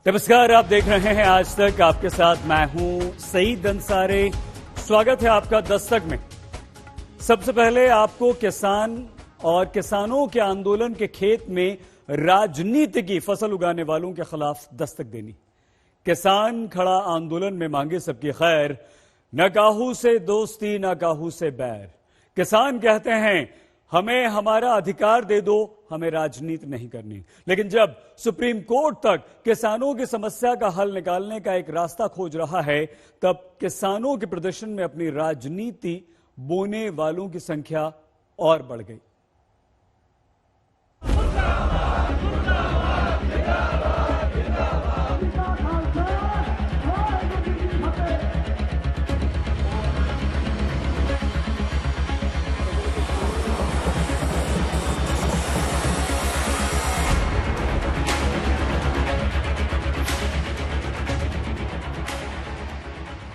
नमस्कार, आप देख रहे हैं आज तक। आपके साथ मैं हूं सईद अंसारी। स्वागत है आपका दस्तक में। सबसे पहले आपको किसान और किसानों के आंदोलन के खेत में राजनीति की फसल उगाने वालों के खिलाफ दस्तक देनी। किसान खड़ा आंदोलन में मांगे सबकी खैर, न काहू से दोस्ती न काहू से बैर। किसान कहते हैं हमें हमारा अधिकार दे दो, हमें राजनीति नहीं करनी। लेकिन जब सुप्रीम कोर्ट तक किसानों की समस्या का हल निकालने का एक रास्ता खोज रहा है, तब किसानों के प्रदर्शन में अपनी राजनीति बोने वालों की संख्या और बढ़ गई।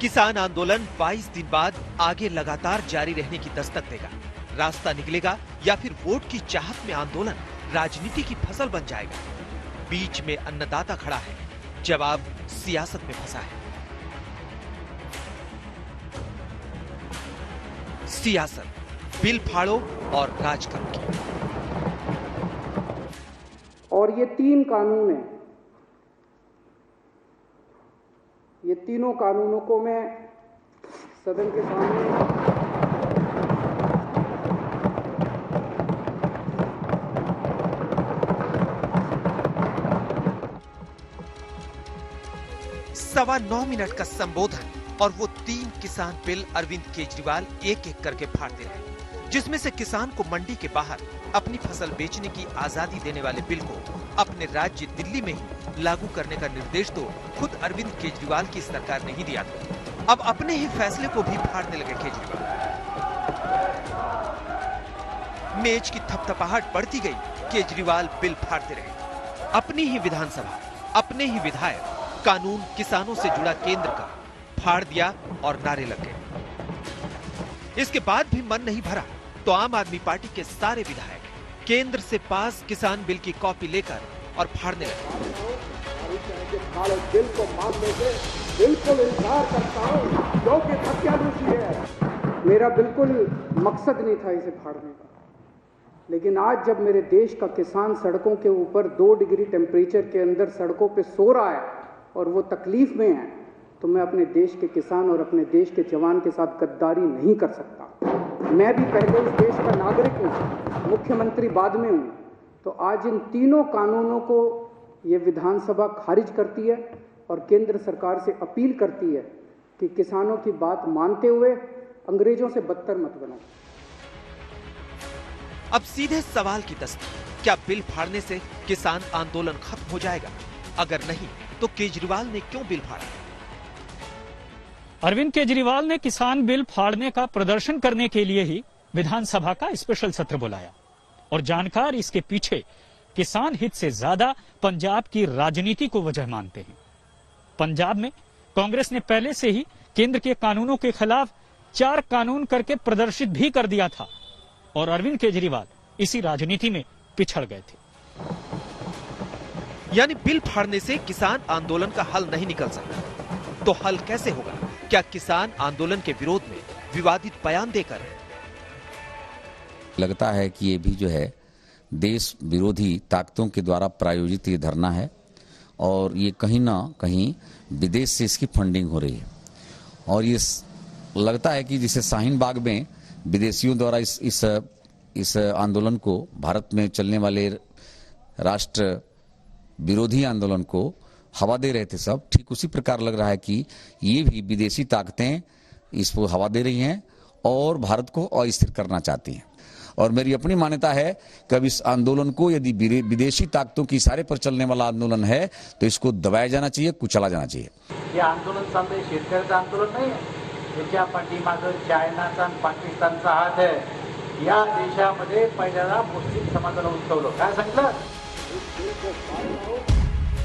किसान आंदोलन 22 दिन बाद आगे लगातार जारी रहने की दस्तक देगा। रास्ता निकलेगा या फिर वोट की चाहत में आंदोलन राजनीति की फसल बन जाएगा। बीच में अन्नदाता खड़ा है, जवाब सियासत में फंसा है। सियासत, बिल फाड़ो और राज करो की। और ये 3 कानून हैं। ये तीनों कानूनों को मैं सदन के सामने सवा 9 मिनट का संबोधन और वो 3 किसान बिल अरविंद केजरीवाल एक एक करके फाड़ते रहे, जिसमें से किसान को मंडी के बाहर अपनी फसल बेचने की आजादी देने वाले बिल को अपने राज्य दिल्ली में ही लागू करने का निर्देश तो खुद अरविंद केजरीवाल की सरकार ने ही दिया था। अब अपने ही फैसले को भी फाड़ने लगे केजरीवाल। मेज की थपथपाहट बढ़ती गई, केजरीवाल बिल फाड़ते रहे। अपनी ही विधानसभा, अपने ही विधायक कानून किसानों से जुड़ा केंद्र का फाड़ दिया और नारे लग गए। इसके बाद भी मन नहीं भरा तो आम आदमी पार्टी के सारे विधायक केंद्र से पास किसान बिल की कॉपी लेकर और फाड़ने लगे। बिल को मानने से बिल्कुल इनकार करता हूं, जो कि हत्यादोषी है। मेरा बिल्कुल मकसद नहीं था इसे फाड़ने का, लेकिन आज जब मेरे देश का किसान सड़कों के ऊपर 2 डिग्री टेम्परेचर के अंदर सड़कों पे सो रहा है और वो तकलीफ में है, तो मैं अपने देश के किसान और अपने देश के जवान के साथ गद्दारी नहीं कर सकता। मैं भी पहले इस देश का नागरिक हूँ, मुख्यमंत्री बाद में हूँ। तो आज इन तीनों कानूनों को ये विधानसभा खारिज करती है और केंद्र सरकार से अपील करती है कि किसानों की बात मानते हुए अंग्रेजों से बदतर मत बनो। अब सीधे सवाल की दस्तक, क्या बिल फाड़ने से किसान आंदोलन खत्म हो जाएगा? अगर नहीं तो केजरीवाल ने क्यों बिल फाड़ा? अरविंद केजरीवाल ने किसान बिल फाड़ने का प्रदर्शन करने के लिए ही विधानसभा का स्पेशल सत्र बुलाया और जानकार इसके पीछे किसान हित से ज्यादा पंजाब की राजनीति को वजह मानते हैं। पंजाब में कांग्रेस ने पहले से ही केंद्र के कानूनों के खिलाफ 4 कानून करके प्रदर्शित भी कर दिया था और अरविंद केजरीवाल इसी राजनीति में पिछड़ गए थे। यानी बिल फाड़ने से किसान आंदोलन का हल नहीं निकल सकता, तो हल कैसे होगा? क्या किसान आंदोलन के विरोध में विवादित बयान देकर? लगता है कि ये भी जो है देश विरोधी ताकतों के द्वारा प्रायोजित ये धरना है और ये कहीं ना कहीं विदेश से इसकी फंडिंग हो रही है। और ये लगता है कि जैसे शाहीन बाग में विदेशियों द्वारा इस आंदोलन को, भारत में चलने वाले राष्ट्र विरोधी आंदोलन को हवा दे रहे थे सब, ठीक उसी प्रकार लग रहा है कि ये भी विदेशी ताकतें इसको हवा दे रही हैं और भारत को अस्थिर करना चाहती हैं। और मेरी अपनी मान्यता है कि अब इस आंदोलन को, यदि विदेशी ताकतों के इशारे पर चलने वाला आंदोलन है, तो इसको दबाया जाना चाहिए, कुचला जाना चाहिए। हे आंदोलन चाललंय शेतकऱ्याचं आंदोलन नाही आहे, याच्या पाठीमागे चायनाचा आणि पाकिस्तानचा हात आहे। या देशामध्ये पहिल्यांदा मुस्लिम समाजाला उचलवलं, काय सांगितलं?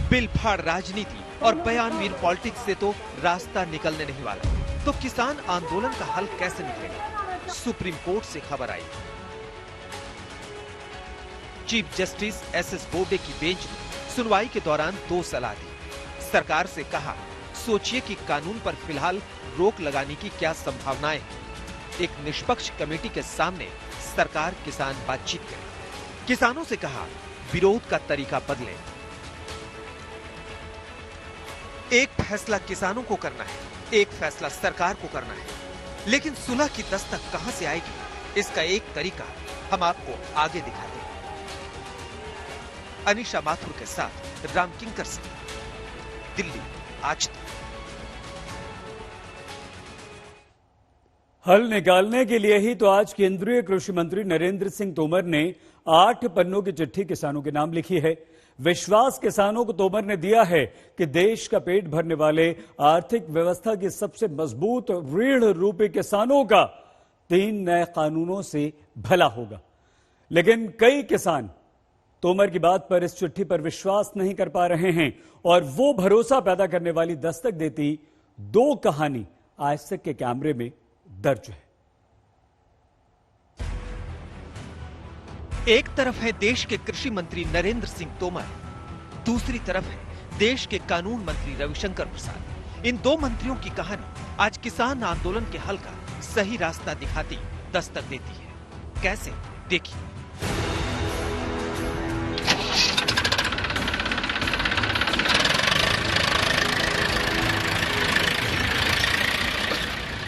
बिल फाड़ राजनीति और बयानवीर पॉलिटिक्स से तो रास्ता निकलने नहीं वाला, तो किसान आंदोलन का हल कैसे निकलेगा? सुप्रीम कोर्ट से खबर आई। चीफ जस्टिस एसएस बोबडे की बेंच ने सुनवाई के दौरान 2 सलाह दी। सरकार से कहा, सोचिए कि कानून पर फिलहाल रोक लगाने की क्या संभावनाएं हैं। एक निष्पक्ष कमेटी के सामने सरकार किसान बातचीत करे। किसानों से कहा, विरोध का तरीका बदले। एक फैसला किसानों को करना है, एक फैसला सरकार को करना है, लेकिन सुलह की दस्तक कहां से आएगी, इसका एक तरीका हम आपको आगे दिखाते हैं। अनिशा माथुर के साथ राम किंकर सिंह, दिल्ली आज तक। हल निकालने के लिए ही तो आज केंद्रीय कृषि मंत्री नरेंद्र सिंह तोमर ने 8 पन्नों की चिट्ठी किसानों के नाम लिखी है। विश्वास किसानों को तोमर ने दिया है कि देश का पेट भरने वाले आर्थिक व्यवस्था की सबसे मजबूत रीढ़ रूपी किसानों का 3 नए कानूनों से भला होगा। लेकिन कई किसान तोमर की बात पर इस चिट्ठी पर विश्वास नहीं कर पा रहे हैं और वो भरोसा पैदा करने वाली दस्तक देती 2 कहानी आज तक के कैमरे में दर्ज है। एक तरफ है देश के कृषि मंत्री नरेंद्र सिंह तोमर, दूसरी तरफ है देश के कानून मंत्री रविशंकर प्रसाद। इन 2 मंत्रियों की कहानी आज किसान आंदोलन के हल का सही रास्ता दिखाती दस्तक देती है। कैसे, देखिए।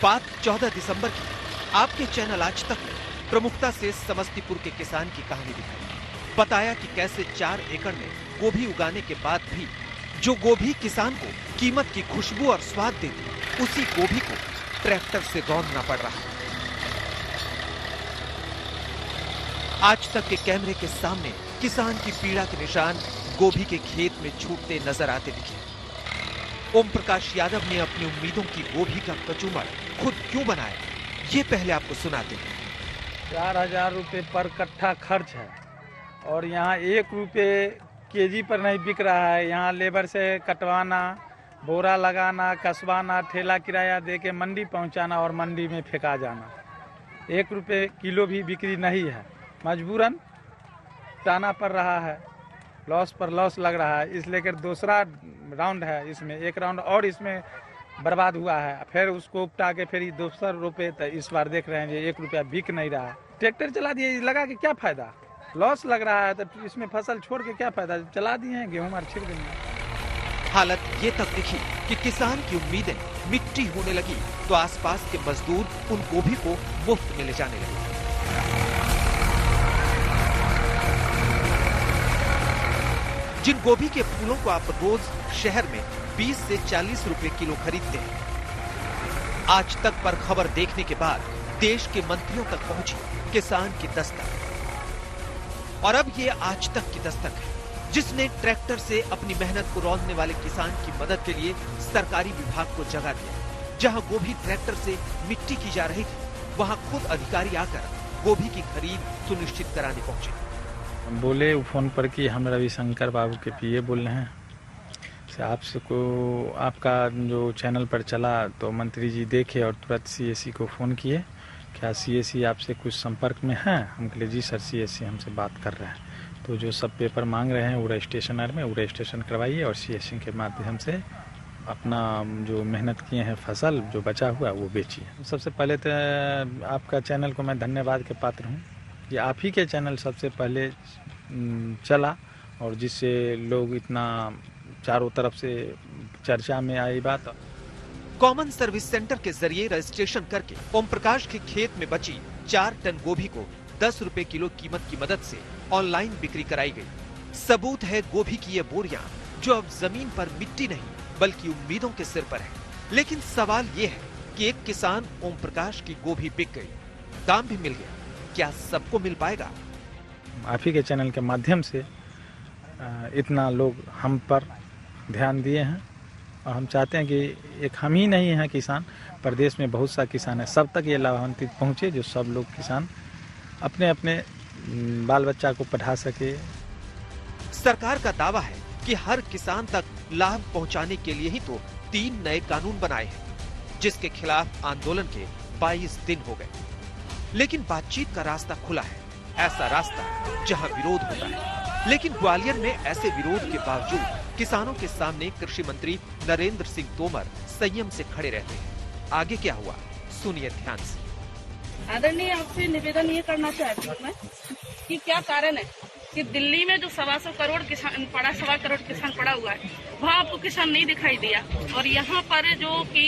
बात 14 दिसंबर की। आपके चैनल आज तक में प्रमुखता से समस्तीपुर के किसान की कहानी दिखाई। बताया कि कैसे 4 एकड़ में गोभी उगाने के बाद भी जो गोभी किसान को कीमत की खुशबू और स्वाद देती, उसी गोभी को ट्रैक्टर से रौंदना पड़ रहा। आज तक के कैमरे के सामने किसान की पीड़ा के निशान गोभी के खेत में छूटते नजर आते दिखे। ओम प्रकाश यादव ने अपनी उम्मीदों की गोभी का कचूमर खुद क्यों बनाया, ये पहले आपको सुनाते हैं। 4000 रुपये पर कट्ठा खर्च है और यहाँ 1 रुपये केजी पर नहीं बिक रहा है। यहाँ लेबर से कटवाना, बोरा लगाना, कसवाना, ठेला किराया दे के मंडी पहुँचाना और मंडी में फेंका जाना। 1 रुपये किलो भी बिक्री नहीं है, मजबूरन जाना पड़ रहा है। लॉस पर लॉस लग रहा है, इसलिए कि दूसरा राउंड है, इसमें 1 राउंड और इसमें बर्बाद हुआ है। फिर उसको उपटा के फिर 200 रुपये, तो इस बार देख रहे हैं कि 1 रुपया बिक नहीं रहा है। ट्रैक्टर चला दिए, लगा के क्या फायदा, लॉस लग रहा है, तो इसमें फसल छोड़ के क्या फायदा। चला दिए हैं, गेहूं और छिड़ देंगे। हालत ये तक दिखी कि किसान की उम्मीदें मिट्टी होने लगी तो आसपास के मजदूर उन गोभी को मुफ्त में ले जाने लगे। जिन गोभी के फूलों को आप रोज शहर में 20 से 40 रुपए किलो खरीदते हैं, आज तक पर खबर देखने के बाद देश के मंत्रियों तक पहुंची किसान की दस्तक। और अब ये आज तक की दस्तक है, जिसने ट्रैक्टर से अपनी मेहनत को रौंदने वाले किसान की मदद के लिए सरकारी विभाग को जगह दिया। जहां गोभी ट्रैक्टर से मिट्टी की जा रही थी, वहां खुद अधिकारी आकर गोभी की खरीद सुनिश्चित कराने पहुंचे। बोले फोन पर कि हम रविशंकर बाबू के पीए बोल रहे हैं, आपसे को आपका जो चैनल पर चला तो मंत्री जी देखे और तुरंत सीएससी को फ़ोन किए, क्या सीएससी आपसे कुछ संपर्क में है? हम कहे जी सर, सीएससी हमसे बात कर रहे हैं। तो जो सब पेपर मांग रहे हैं वो रजिस्ट्रेशन में वो रजिस्ट्रेशन करवाइए और सीएससी के माध्यम से अपना जो मेहनत किए हैं फसल जो बचा हुआ वो बेचिए। सबसे पहले तो आपका चैनल को मैं धन्यवाद के पात्र हूँ। ये आप ही के चैनल सबसे पहले चला और जिससे लोग इतना चारों तरफ से चर्चा में आई बात। कॉमन सर्विस सेंटर के जरिए रजिस्ट्रेशन करके ओम प्रकाश के खेत में बची 4 टन गोभी को 10 रुपए किलो कीमत की मदद से ऑनलाइन बिक्री कराई गई। सबूत है गोभी की ये बोरियां जो अब जमीन पर मिट्टी नहीं बल्कि उम्मीदों के सिर पर है। लेकिन सवाल ये है कि एक किसान ओम प्रकाश की गोभी बिक गई, दाम भी मिल गया, क्या सबको मिल पाएगा? आप ही के चैनल के माध्यम से इतना लोग हम पर ध्यान दिए हैं और हम चाहते हैं कि एक हम ही नहीं हैं किसान, प्रदेश में बहुत सा किसान है, सब तक ये लाभान्वित पहुँचे, जो सब लोग किसान अपने अपने बाल बच्चा को पढ़ा सके। सरकार का दावा है कि हर किसान तक लाभ पहुंचाने के लिए ही तो 3 नए कानून बनाए हैं, जिसके खिलाफ आंदोलन के 22 दिन हो गए। लेकिन बातचीत का रास्ता खुला है, ऐसा रास्ता जहां विरोध होता है। लेकिन ग्वालियर में ऐसे विरोध के बावजूद किसानों के सामने कृषि मंत्री नरेंद्र सिंह तोमर संयम से खड़े रहते हैं। आगे क्या हुआ, सुनिए ध्यान से। आदरणीय, आपसे निवेदन ये करना चाहती हूँ मैं कि क्या कारण है कि दिल्ली में जो 125 करोड़ किसान पड़ा, 1.25 करोड़ किसान पड़ा हुआ है, वहाँ आपको किसान नहीं दिखाई दिया, और यहाँ पर जो कि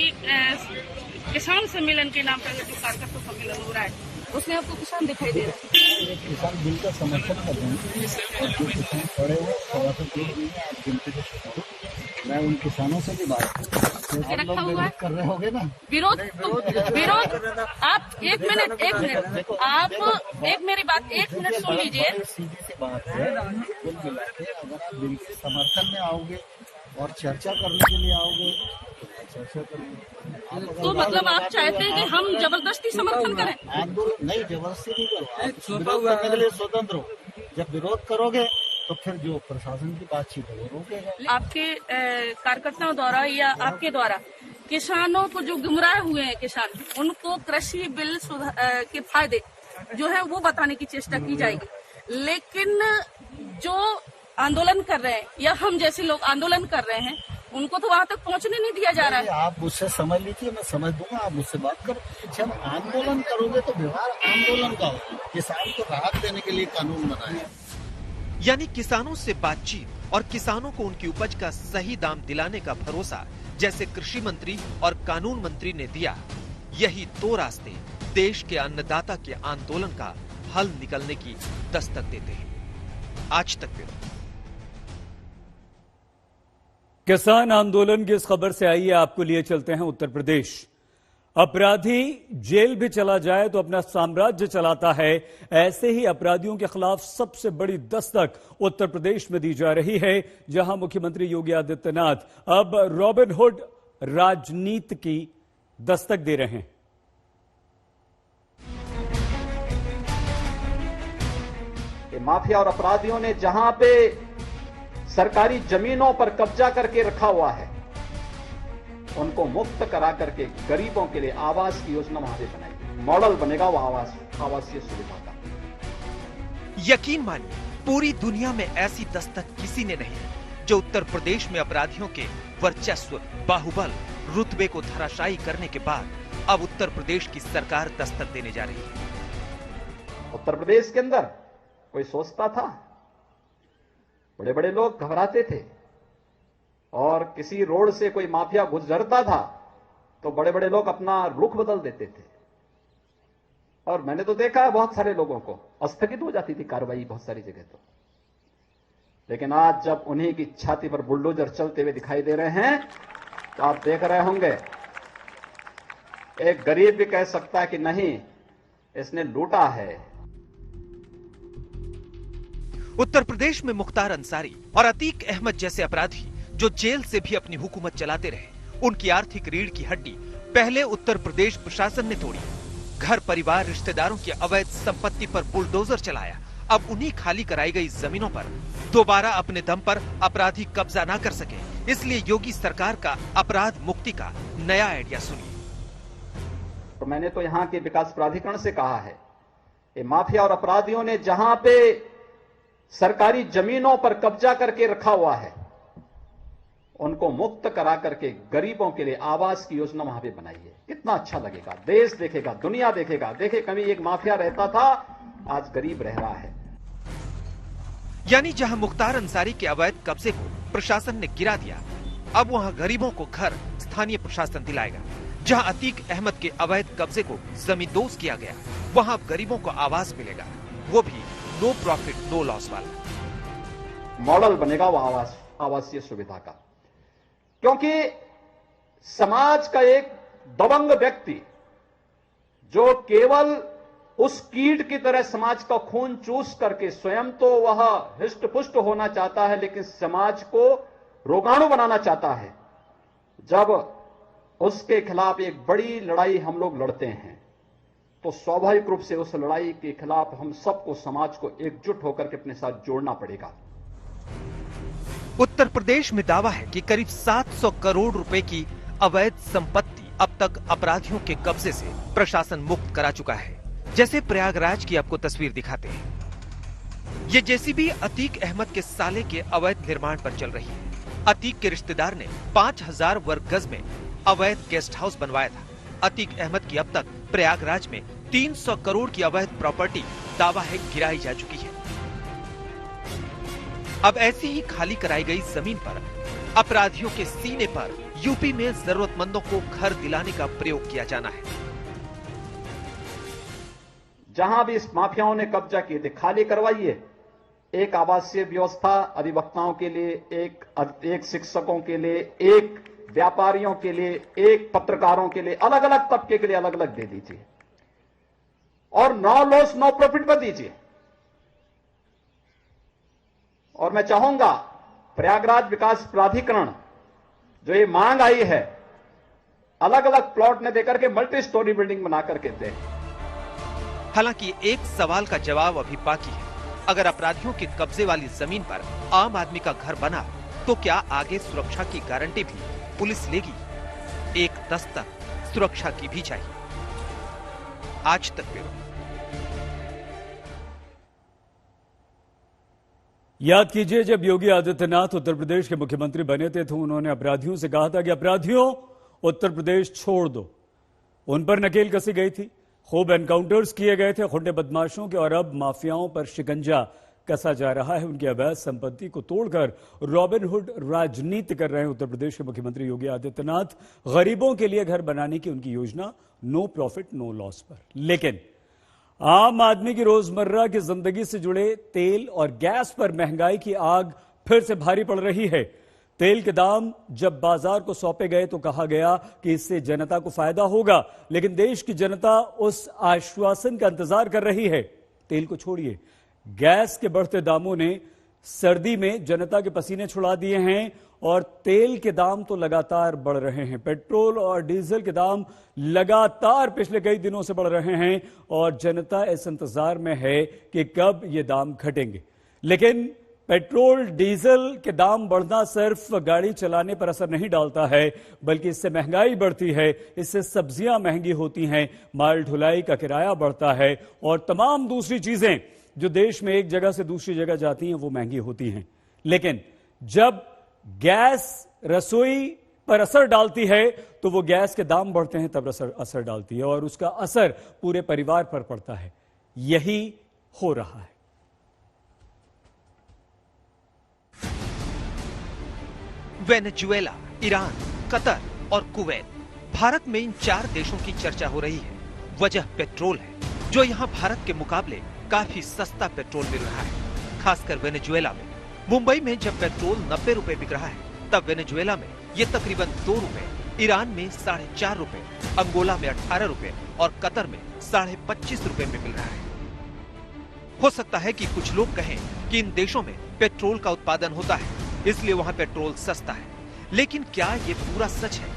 किसान सम्मेलन के नाम पर जो कार्यकर्ता सम्मेलन हो रहा है उसमें आपको किसान दिखाई दे रहा है। किसान बिल का समर्थन कर रहे हैं और जो किसान खड़े हुए 125 करोड़ नहीं है, आप गिनते हो, मैं उन किसानों से भी बात रखा हुआ है। कर रहे होगे ना विरोध आप एक मिनट आप एक मेरी बात 1 मिनट सुन लीजिए। सीधी सी बात है, कुल मिला के अगर आप बिल के समर्थन में आओगे और चर्चा करने के लिए आओगे तो चर्चा करेंगे। तो मतलब आप चाहते हैं कि हम जबरदस्ती समर्थन करें? आंदोलन नहीं, जबरदस्ती नहीं करो, विरोध करने के लिए स्वतंत्र हो। जब विरोध करोगे तो फिर जो प्रशासन की बातचीत है वो रोकेगा। आपके कार्यकर्ताओं द्वारा या आपके द्वारा किसानों को जो गुमराह हुए हैं किसान, उनको कृषि बिल के फायदे जो है वो बताने की चेष्टा की जाएगी, लेकिन जो आंदोलन कर रहे हैं या हम जैसे लोग आंदोलन कर रहे हैं उनको तो वहाँ तक पहुँचने नहीं दिया जा रहा है। आप मुझसे समझ लीजिए, मैं समझ दूंगा, आप मुझसे बात करो। जब आंदोलन करोगे तो व्यवहार आंदोलन का हो, किसान को राहत देने के लिए कानून बनाए। यानी किसानों से बातचीत और किसानों को उनकी उपज का सही दाम दिलाने का भरोसा जैसे कृषि मंत्री और कानून मंत्री ने दिया, यही 2 रास्ते देश के अन्नदाता के आंदोलन का हल निकलने की दस्तक देते हैं। आज तक ब्यूरो। किसान आंदोलन की इस खबर से आइए आपको लिए चलते हैं उत्तर प्रदेश। अपराधी जेल भी चला जाए तो अपना साम्राज्य चलाता है, ऐसे ही अपराधियों के खिलाफ सबसे बड़ी दस्तक उत्तर प्रदेश में दी जा रही है, जहां मुख्यमंत्री योगी आदित्यनाथ अब रॉबिनहुड राजनीति की दस्तक दे रहे हैं। माफिया और अपराधियों ने जहां पे सरकारी जमीनों पर कब्जा करके रखा हुआ है, उनको मुक्त करा करके गरीबों के लिए आवास की योजना वहां पे बनाई। मॉडल बनेगा वो आवासीय सुविधा का। यकीन मानिए, पूरी दुनिया में ऐसी दस्तक किसी ने नहीं है जो उत्तर प्रदेश में अपराधियों के वर्चस्व, बाहुबल, रुतबे को धराशायी करने के बाद अब उत्तर प्रदेश की सरकार दस्तक देने जा रही है। उत्तर प्रदेश के अंदर कोई सोचता था? बड़े बड़े लोग घबराते थे, और किसी रोड से कोई माफिया गुजरता था तो बड़े बड़े लोग अपना रुख बदल देते थे। और मैंने तो देखा है बहुत सारे लोगों को स्थगित हो जाती थी कार्रवाई बहुत सारी जगह तो। लेकिन आज जब उन्हीं की छाती पर बुलडोजर चलते हुए दिखाई दे रहे हैं तो आप देख रहे होंगे, एक गरीब भी कह सकता है कि नहीं, इसने लूटा है। उत्तर प्रदेश में मुख्तार अंसारी और अतीक अहमद जैसे अपराधी जो जेल से भी अपनी हुकूमत चलाते रहे, उनकी आर्थिक रीढ़ की हड्डी पहले उत्तर प्रदेश प्रशासन ने तोड़ी। घर परिवार रिश्तेदारों की अवैध संपत्ति पर बुलडोजर चलाया। अब उन्हीं खाली कराई गई जमीनों पर दोबारा अपने दम पर अपराधी कब्जा ना कर सके, इसलिए योगी सरकार का अपराध मुक्ति का नया आइडिया सुनिए। तो मैंने तो यहाँ के विकास प्राधिकरण से कहा है, ये माफिया और अपराधियों ने जहां पे सरकारी जमीनों पर कब्जा करके रखा हुआ है, उनको मुक्त करा करके गरीबों के लिए आवास की योजना वहां पे बनाई है। कितना अच्छा लगेगा, देश देखेगा, दुनिया देखेगा। देखे कभी एक माफिया रहता था, आज गरीब रह रहा है। यानी जहां मुख्तार अंसारी के अवैध कब्जे को प्रशासन ने गिरा दिया, अब वहां गरीबों को घर स्थानीय प्रशासन दिलाएगा। जहां अतीक अहमद के अवैध कब्जे को जमींदोज किया गया, वहां अब गरीबों को आवास मिलेगा, वो भी नो प्रॉफिट नो लॉस वाला। मॉडल बनेगा वो आवासीय सुविधा का। क्योंकि समाज का एक दबंग व्यक्ति जो केवल उस कीट की तरह समाज का खून चूस करके स्वयं तो वह हिष्ट पुष्ट होना चाहता है, लेकिन समाज को रोगाणु बनाना चाहता है, जब उसके खिलाफ एक बड़ी लड़ाई हम लोग लड़ते हैं तो स्वाभाविक रूप से उस लड़ाई के खिलाफ हम सबको, समाज को एकजुट होकर के अपने साथ जोड़ना पड़ेगा। उत्तर प्रदेश में दावा है कि करीब 700 करोड़ रुपए की अवैध संपत्ति अब तक अपराधियों के कब्जे से प्रशासन मुक्त करा चुका है। जैसे प्रयागराज की आपको तस्वीर दिखाते हैं, ये जेसीबी अतीक अहमद के साले के अवैध निर्माण पर चल रही है। अतीक के रिश्तेदार ने 5000 वर्ग गज में अवैध गेस्ट हाउस बनवाया था। अतीक अहमद की अब तक प्रयागराज में 300 करोड़ की अवैध प्रॉपर्टी दावा है गिराई जा चुकी है। अब ऐसी ही खाली कराई गई जमीन पर अपराधियों के सीने पर यूपी में जरूरतमंदों को घर दिलाने का प्रयोग किया जाना है। जहां भी इस माफियाओं ने कब्जा किए थे खाली करवाइए। एक आवासीय व्यवस्था अधिवक्ताओं के लिए, एक शिक्षकों के लिए, एक व्यापारियों के लिए, एक पत्रकारों के लिए, अलग अलग तबके के लिए अलग अलग दे दीजिए और नो लॉस नो प्रॉफिट पर दीजिए। और मैं चाहूंगा प्रयागराज विकास प्राधिकरण जो ये मांग आई है अलग अलग प्लॉट में देकर के मल्टी स्टोरी बिल्डिंग बना करके दे। हालांकि एक सवाल का जवाब अभी बाकी है। अगर अपराधियों के कब्जे वाली जमीन पर आम आदमी का घर बना तो क्या आगे सुरक्षा की गारंटी भी पुलिस लेगी? एक दस्तक सुरक्षा की भी चाहिए। आज तक ब्यूरो। याद कीजिए, जब योगी आदित्यनाथ उत्तर प्रदेश के मुख्यमंत्री बने थे तो उन्होंने अपराधियों से कहा था कि अपराधियों उत्तर प्रदेश छोड़ दो। उन पर नकेल कसी गई थी, खूब एनकाउंटर्स किए गए थे खुंडे बदमाशों के, और अब माफियाओं पर शिकंजा कसा जा रहा है। उनकी अवैध संपत्ति को तोड़कर रॉबिनहुड राजनीति कर रहे हैं उत्तर प्रदेश के मुख्यमंत्री योगी आदित्यनाथ। गरीबों के लिए घर बनाने की उनकी योजना नो प्रॉफिट नो लॉस पर। लेकिन आम आदमी की रोजमर्रा की जिंदगी से जुड़े तेल और गैस पर महंगाई की आग फिर से भारी पड़ रही है। तेल के दाम जब बाजार को सौंपे गए तो कहा गया कि इससे जनता को फायदा होगा, लेकिन देश की जनता उस आश्वासन का इंतजार कर रही है। तेल को छोड़िए, गैस के बढ़ते दामों ने सर्दी में जनता के पसीने छुड़ा दिए हैं और तेल के दाम तो लगातार बढ़ रहे हैं। पेट्रोल और डीजल के दाम लगातार पिछले कई दिनों से बढ़ रहे हैं और जनता इस इंतजार में है कि कब ये दाम घटेंगे। लेकिन पेट्रोल डीजल के दाम बढ़ना सिर्फ गाड़ी चलाने पर असर नहीं डालता है, बल्कि इससे महंगाई बढ़ती है, इससे सब्जियां महंगी होती हैं, माल ढुलाई का किराया बढ़ता है और तमाम दूसरी चीजें जो देश में एक जगह से दूसरी जगह जाती हैं वो महंगी होती हैं। लेकिन जब गैस रसोई पर असर डालती है तो वो गैस के दाम बढ़ते हैं, तब असर डालती है और उसका असर पूरे परिवार पर पड़ता है। यही हो रहा है। वेनेजुएला, ईरान, कतर और कुवैत, भारत में इन 4 देशों की चर्चा हो रही है। वजह पेट्रोल है, जो यहाँ भारत के मुकाबले काफी सस्ता पेट्रोल मिल रहा है। खासकर वेनेजुएला में, मुंबई में जब पेट्रोल 90 रुपए बिक रहा है, तब वेनेजुएला में ये तकरीबन 2 रुपए, ईरान में 4.5 रुपए, अंगोला में 18 रुपए और कतर में 25.5 रुपए में मिल रहा है। हो सकता है कि कुछ लोग कहें कि इन देशों में पेट्रोल का उत्पादन होता है, इसलिए वहां पेट्रोल सस्ता है। लेकिन क्या ये पूरा सच है?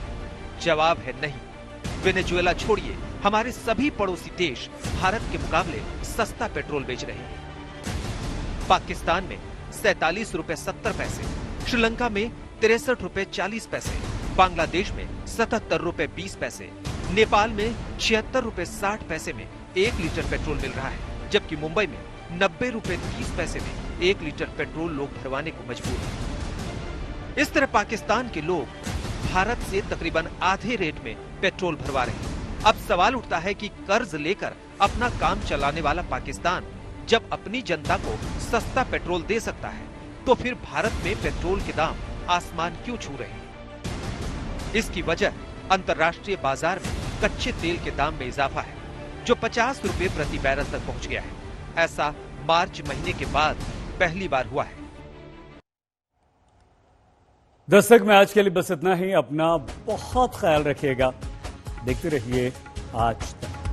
जवाब है नहीं। वेनेजुएला छोड़िए, हमारे सभी पड़ोसी देश भारत के मुकाबले सस्ता पेट्रोल बेच रहे हैं। पाकिस्तान में 47 रुपए 70 पैसे, श्रीलंका में 63 रुपए 40 पैसे, बांग्लादेश में 77 रुपए 20 पैसे, नेपाल में 76 रुपए 60 पैसे में 1 लीटर पेट्रोल मिल रहा है, जबकि मुंबई में 90 रुपए 30 पैसे में 1 लीटर पेट्रोल लोग भरवाने को मजबूर हैं। इस तरह पाकिस्तान के लोग भारत से तकरीबन आधे रेट में पेट्रोल भरवा रहे हैं। अब सवाल उठता है कि कर्ज लेकर अपना काम चलाने वाला पाकिस्तान जब अपनी जनता को सस्ता पेट्रोल दे सकता है, तो फिर भारत में पेट्रोल के दाम आसमान क्यों छू रहे हैं? इसकी वजह अंतर्राष्ट्रीय बाजार में कच्चे तेल के दाम में इजाफा है, जो 50 रुपए प्रति बैरल तक पहुंच गया है। ऐसा मार्च महीने के बाद पहली बार हुआ है। दस्तक में आज के लिए बस इतना ही। अपना बहुत ख्याल रखिएगा। देखते रहिए आज तक।